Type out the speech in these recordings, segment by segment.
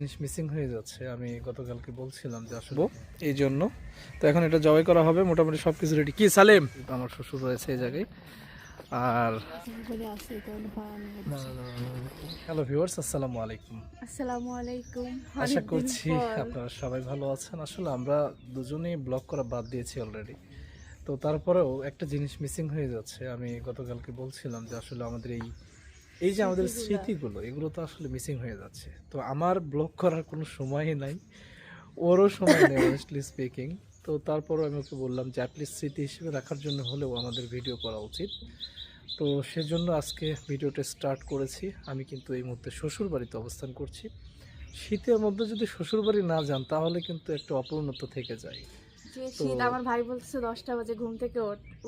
জিনিস মিসিং হয়ে যাচ্ছে। আমি গতকালকে বলছিলাম যে আসলে এই জন্য তো এখন এটা জবাই করা হবে। মোটামুটি সবকিছু রেডি। কি সালেম, আমার শ্বশুর রয়েছে এই জায়গায়। আর হ্যালো ভিউয়ার্স, আসসালামু আলাইকুম। আসসালামু আলাইকুম। আশা অনেকদিন করছি পর। আপনারা সবাই ভালো আছেন। আসলে আমরা দুজনেই ব্লগ করা বাদ দিয়েছি অলরেডি। তো তারপরেও একটা জিনিস মিসিং হয়ে যাচ্ছে। আমি গতকালকে বলছিলাম যে আসলে আমাদের এই যে আমাদের স্মৃতিগুলো, এগুলো তো আসলে মিসিং হয়ে যাচ্ছে। তো আমার ব্লগ করার কোনো সময়ই নাই, ওরও সময় নেই অনেস্টলি স্পিকিং। তো তারপরও আমি ওকে বললাম যে অ্যাটলিস্ট স্মৃতি হিসেবে রাখার জন্য হলেও আমাদের ভিডিও করা উচিত। তো সেজন্য আজকে ভিডিওটা স্টার্ট করেছি। আমি কিন্তু এই মুহূর্তে শ্বশুর বাড়িতে অবস্থান করছি। শীতের মধ্যে যদি শ্বশুর বাড়ি না যান তাহলে কিন্তু একটা অপূর্ণত্ব থেকে যায়। যে তো শীত, আমার ভাই বলছে 10টা বাজে ঘুম থেকে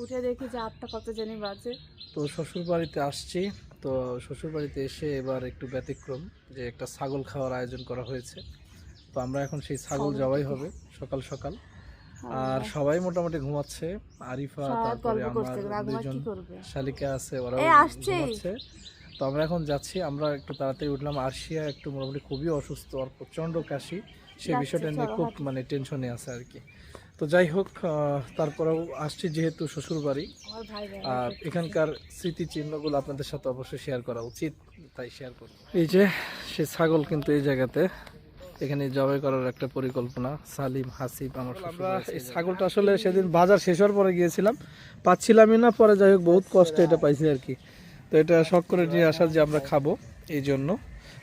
উঠে দেখি যে 8টা কত জানি বাজে। তো শ্বশুর বাড়িতে আসছি। তো শ্বশুর বাড়িতে এসে এবার একটু ব্যতিক্রম, যে একটা ছাগল খাওয়ার আয়োজন করা হয়েছে। তো আমরা এখন সেই ছাগল জবাই হবে সকাল সকাল। আর সবাই মোটামুটি ঘুমাচ্ছে। আরিফা, তারপরে আমার দুইজন শালিকা আছে, ওরাও ঘুমাচ্ছে। তো আমরা এখন যাচ্ছি। আমরা একটু তাড়াতাড়ি উঠলাম। আরশিয়া একটু মোটামুটি খুবই অসুস্থ, আর প্রচণ্ড কাশি। সেই বিষয়টা নিয়ে খুব টেনশনে আছে আর কি। তো যাই হোক, তারপরেও আসছি যেহেতু শ্বশুর বাড়ি, আর এখানকার স্মৃতিচিহ্নগুলো আপনাদের সাথে অবশ্যই শেয়ার করা উচিত, তাই শেয়ার করব। এই যে সে ছাগল কিন্তু এই জায়গাতে, এখানে জবাই করার একটা পরিকল্পনা। সালিম, হাসিব, আমার আমরা এই ছাগলটা আসলে সেদিন বাজার শেষ হওয়ার পরে গিয়েছিলাম, পাচ্ছিলামই না। পরে যাই হোক বহুত কষ্টে এটা পাইছি আর কি। তো এটা শখ করে নিয়ে আসার যে আমরা খাবো এই জন্য।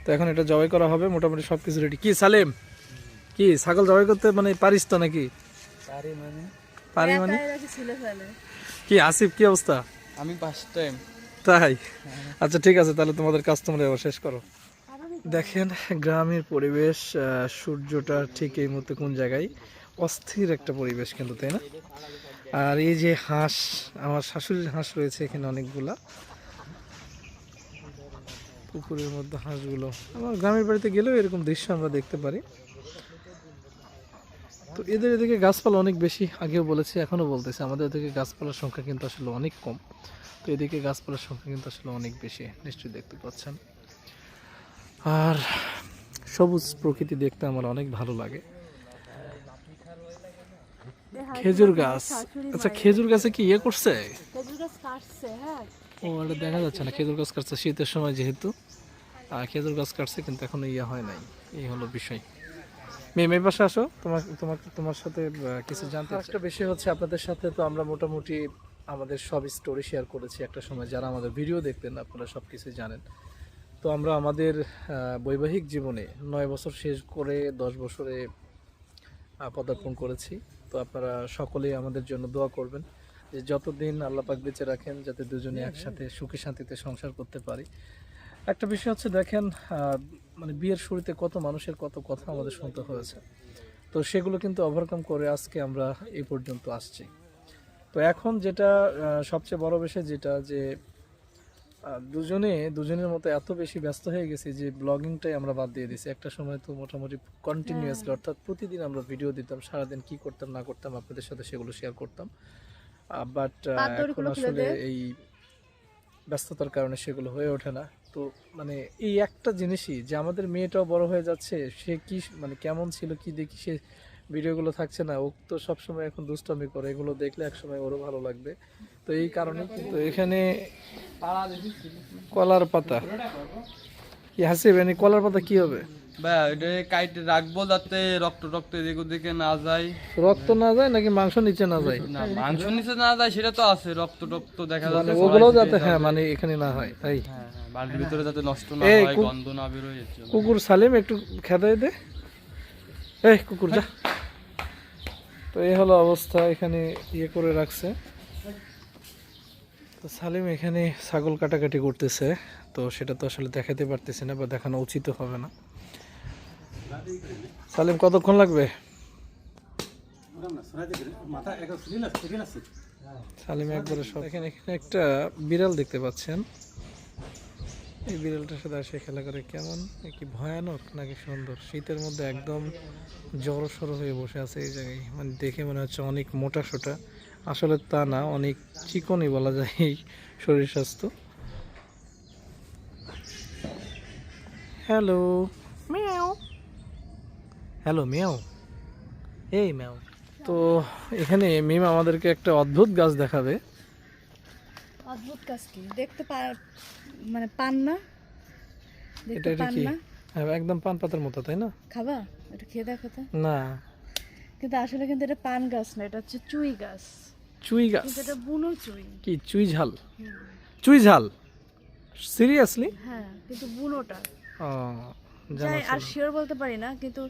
তো এখন এটা জবাই করা হবে। মোটামুটি সব কিছু রেডি। কি সালেম, কি ছাগল জবাই করতে মানে পারিস তো নাকি? পারি মানে কি? আসিফ, কি অবস্থা? আমি ফার্স্ট টাইম। তাই? আচ্ছা ঠিক আছে, তাহলে তোমাদের কাজ তোমরা এবার শেষ করো। দেখেন গ্রামের পরিবেশ, সূর্যটা ঠিক এই মুহূর্তে কোন জায়গায়, অস্থির একটা পরিবেশ কিন্তু, তাই না? আর এই যে হাঁস, আমার শাশুড়ির হাঁস রয়েছে এখানে অনেকগুলা পুকুরের মধ্যে হাঁসগুলো। আমার গ্রামের বাড়িতে গেলেও এরকম দৃশ্য আমরা দেখতে পারি। তো এদের এদিকে গাছপালা অনেক বেশি, আগেও বলেছি এখনও বলতেছি, আমাদের এদিকে গাছপালার সংখ্যা কিন্তু আসলে অনেক কম। তো এদিকে গাছপালার সংখ্যা কিন্তু আসলে অনেক বেশি, নিশ্চয়ই দেখতে পাচ্ছেন। আর সবুজ প্রকৃতি দেখতে আমার অনেক ভালো লাগে। খেজুর গাছ, আচ্ছা খেজুর গাছে কি ইয়ে করছে? ও এটা দেখা যাচ্ছে না, খেজুর গাছ কাটছে শীতের সময় যেহেতু। খেজুর গাছ কাটছে কিন্তু এখনো ইয়ে হয় নাই, এই হলো বিষয়। মেয়ে পাশে আসো, তোমার সাথে কিছু জানতে একটা বিষয় হচ্ছে, আপনাদের সাথে তো আমরা মোটামুটি আমাদের সব স্টোরি শেয়ার করেছি একটা সময়। যারা আমাদের ভিডিও দেখতেন আপনারা সব কিছুই জানেন। তো আমরা আমাদের বৈবাহিক জীবনে 9 বছর শেষ করে 10 বছরে পদার্পণ করেছি। তো আপনারা সকলেই আমাদের জন্য দোয়া করবেন যে যতদিন আল্লাহ পাক বেঁচে রাখেন যাতে দুজনে একসাথে সুখে শান্তিতে সংসার করতে পারি। একটা বিষয় হচ্ছে দেখেন, মানে বিয়ের শুরুতে কত মানুষের কত কথা আমাদের শুনতে হয়েছে। তো সেগুলো কিন্তু ওভারকাম করে আজকে আমরা এই পর্যন্ত আসছি। তো এখন যেটা সবচেয়ে বড় বিষয় যেটা, যে দুজনের মতো এত বেশি ব্যস্ত হয়ে গেছি যে ব্লগিংটাই আমরা বাদ দিয়ে দিয়েছি। একটা সময় তো মোটামুটি কন্টিনিউয়াসলি, অর্থাৎ প্রতিদিন আমরা ভিডিও দিতাম, সারাদিন কি করতাম না করতাম আপনাদের সাথে সেগুলো শেয়ার করতাম। বাট এখন আসলে এই ব্যস্ততার কারণে সেগুলো হয়ে ওঠে না। তো মানে এই একটা জিনিসই, যে আমাদের মেয়েটাও বড় হয়ে যাচ্ছে, সে কি মানে কেমন ছিল কি দেখি সে ভিডিওগুলো থাকছে না। ও তো সবসময় এখন দুষ্টামি করে, এগুলো দেখলে একসময় ওরও ভালো লাগবে। তো এই কারণে কিন্তু এখানে কলার পাতা, কি হাসিব এনে কলার পাতা কি হবে? ভাই এটা কাইটে রাখবো যাতে রক্ত রক্ত এদিক ওদিকে না যায়। রক্ত না যায় নাকি মাংস নিচে না যায়? না মাংস নিচে না যায় সেটা তো আছে, রক্ত টক্ত দেখা মানে যাচ্ছে ওগুলোও যাতে, হ্যাঁ মানে এখানে না হয় তাই। হ্যাঁ হ্যাঁ, বাড়ির ভিতরে যাতে নষ্ট না এই হয়, গন্ধ না বেরোয়। কুকুর সালিম একটু খেদাই দে, এই কুকুর যা। তো এই হলো অবস্থা, এখানে ইয়ে করে রাখছে। তো সালিম এখানে ছাগল কাটাকাটি করতেছে। তো সেটা তো আসলে দেখাতে পারতেছি না বা দেখানো উচিত হবে না। সালিম কতক্ষণ লাগবে? সালিম একবারে সব। এখানে একটা বিড়াল দেখতে পাচ্ছেন। এই বিড়ালটার সাথে আসে খেলা করে, কেমন কি ভয়ানক নাকি সুন্দর। শীতের মধ্যে একদম জড়সড় হয়ে বসে আছে এই জায়গায়, মানে দেখে মনে হচ্ছে অনেক মোটা সোটা, আসলে তা না, অনেক চিকনই বলা যায় এই শরীর স্বাস্থ্য। হ্যালো, মিয়াও। হ্যালো মিয়াও, এই মিয়াও। তো এখানে মিম আমাদেরকে একটা অদ্ভুত গাছ দেখাবে। অদ্ভুত গাছ কি দেখতে মানে পান না, এটা এটা কি? হ্যাঁ, একদম পান পাতার মতো, তাই না? খাবা এটা খেয়ে দেখো তো। না, কিন্তু আসলে কিন্তু এটা পান গাছ না, এটা হচ্ছে চুই গাছ। চুই গাছ? কিন্তু এটা বুনো চুই। কি চুই ঝাল? চুই ঝাল? সিরিয়াসলি? হ্যাঁ, কিন্তু বুনোটা। ও, জানা যাই আর ছিল না। শিওর বলতে পারি না, কিন্তু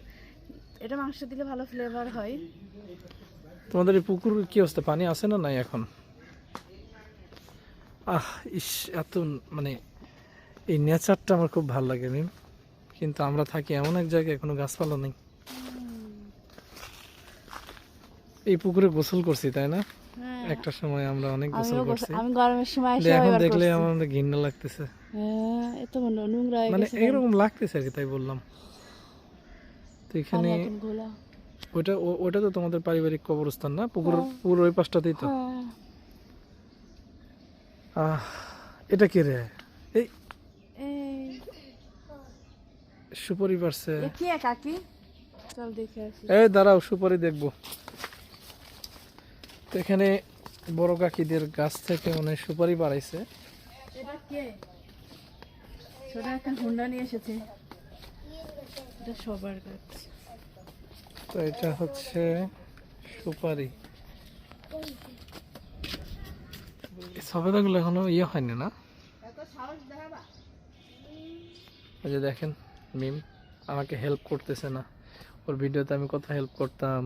এটা মাংস দিলে ভালো ফ্লেভার হয়। তোমাদের এই পুকুর কি অবস্থা, পানি আছে না নাই এখন? ইস, এত মানে এই নেচারটা আমার খুব ভালো লাগে মিম, কিন্তু আমরা থাকি এমন এক জায়গায় কোনো গাছপালা নেই। এই পুকুরে গোসল করছি তাই না? হ্যাঁ, একটা সময় আমরা অনেক গোসল করছি। আমি গরমের সময় এসে এখন এবার দেখলে করছি। আমার ঘৃণা লাগতেছে, হ্যাঁ, এত নোংরা হয়ে মানে গেছে। এরকম লাগতেছে আর কি, তাই বললাম। তো এখানে এখন ঘোলা। ওটা তো তোমাদের পারিবারিক কবরস্থান না? পুকুর ওই পাশটাতেই তো। হ্যাঁ। এটা কি রে? এই এই সুপারি পারছে। এ কি কাকি? চল দেখে আসি। এই দাঁড়াও, সুপারি দেখবো। তো এখানে বড় কাকিদের গাছ থেকে অনেক সুপারি বাড়াইছে। এটা কে? ছোট একটা হুন্ডা নিয়ে এসেছে। এটা সবার গাছ। তো এটা হচ্ছে সুপারি। সবেদাগুলো এখনো ইয়ে হয়নি না? এই যে দেখেন মিম আমাকে হেল্প করতেছে না। ওর ভিডিওতে আমি কত হেল্প করতাম,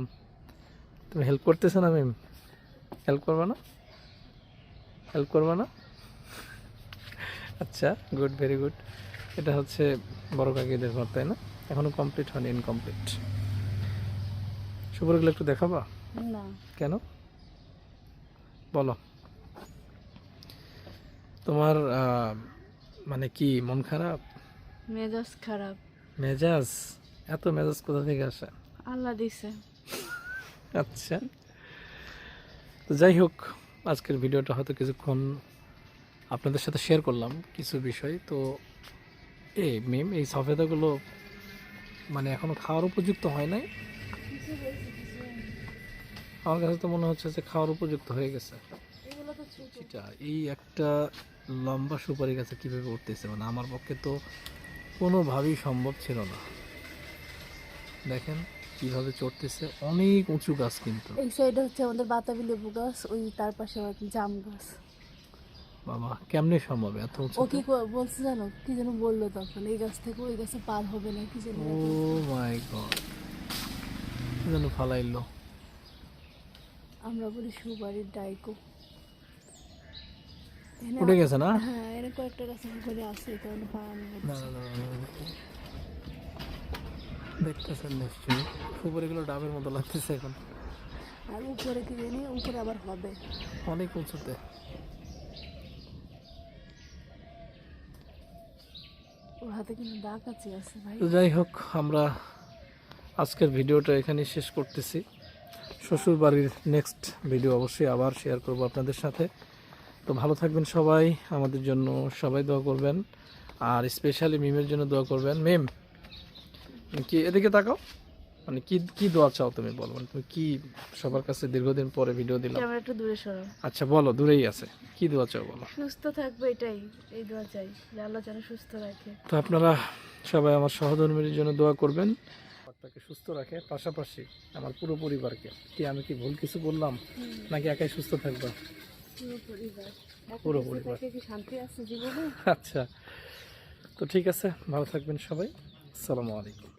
তুমি হেল্প করতেছে না মিম? হেল্প করবা না? হেল্প করবা না? আচ্ছা, গুড, ভেরি গুড। এটা হচ্ছে বড় কাকিদের ঘর, তাই না? এখনো কমপ্লিট হয়নি, ইনকমপ্লিট। সুপারিগুলো একটু দেখাবা? না, কেন বলো? তোমার মানে কি মন খারাপ? মেজাজ খারাপ। মেজাজ? এত মেজাজ কোথা থেকে আসে? আল্লাহ দিছে। আচ্ছা, তো যাই হোক, আজকের ভিডিওটা হয়তো কিছুক্ষণ আপনাদের সাথে শেয়ার করলাম কিছু বিষয়। তো এই মিম এই সফেদাগুলো মানে এখনো খাওয়ার উপযুক্ত হয় নাই? আমার কাছে তো মনে হচ্ছে যে খাওয়ার উপযুক্ত হয়ে গেছে। এগুলো তো ছোট। এটা এই একটা লম্বা সুপারি গাছে কিভাবে উঠতেছে, মানে আমার পক্ষে তো কোনোভাবেই সম্ভব ছিল না। দেখেন কিভাবে চড়তেছে, অনেক উঁচু গাছ কিন্তু। এই সাইডে হচ্ছে আমাদের বাতাবি লেবু গাছ, ওই তার পাশে জাম গাছ। বাবা, কেমনে সম্ভব এত উঁচু? ও কি বলছে জানো, কি যেন বললো তখন, এই গাছ থেকে ওই গাছে পার হবে না কি যেন। ও মাই গড, কি যেন ফালাইলো। আমরা বলি সুপারির ডাইকো। উঠে গেছে না? হ্যাঁ, এর কয়েকটা গাছ করে আছে, এই কারণে পারানো হচ্ছে। না, দেখতেছেন নিশ্চয়ই সুপারিগুলো ডাবের মতো লাগতেছে এখন। আর উপরে কি জানি, উপরে আবার হবে অনেক উঁচুতে। ওর হাতে কিন্তু দাগ কাছে আছে ভাই। তো যাই হোক, আমরা আজকের ভিডিওটা এখানে শেষ করতেছি। শ্বশুর বাড়ির নেক্সট ভিডিও অবশ্যই আবার শেয়ার করব আপনাদের সাথে। তো ভালো থাকবেন সবাই, আমাদের জন্য সবাই দোয়া করবেন, আর স্পেশালি মিমের জন্য দোয়া করবেন। মিম কি এদিকে তাকাও, মানে কি কি দোয়া চাও তুমি বলো, মানে তুমি কি সবার কাছে দীর্ঘদিন পরে ভিডিও দিলাম। ক্যামেরা একটু দূরে সরাও। আচ্ছা বলো, দূরেই আছে, কি দোয়া চাও বলো। সুস্থ থাকবে, এটাই, এই দোয়া চাই যে আল্লাহ যেন সুস্থ রাখে। তো আপনারা সবাই আমার সহধর্মীর জন্য দোয়া করবেন, তাকে সুস্থ রাখে, পাশাপাশি আমার পুরো পরিবারকে। কি আমি কি ভুল কিছু বললাম, নাকি একাই সুস্থ থাকবা? পুরো পরিবার। পুরো পরিবার। কি শান্তি আছে জীবনে? আচ্ছা, তো ঠিক আছে, ভালো থাকবেন সবাই। আসসালামু আলাইকুম।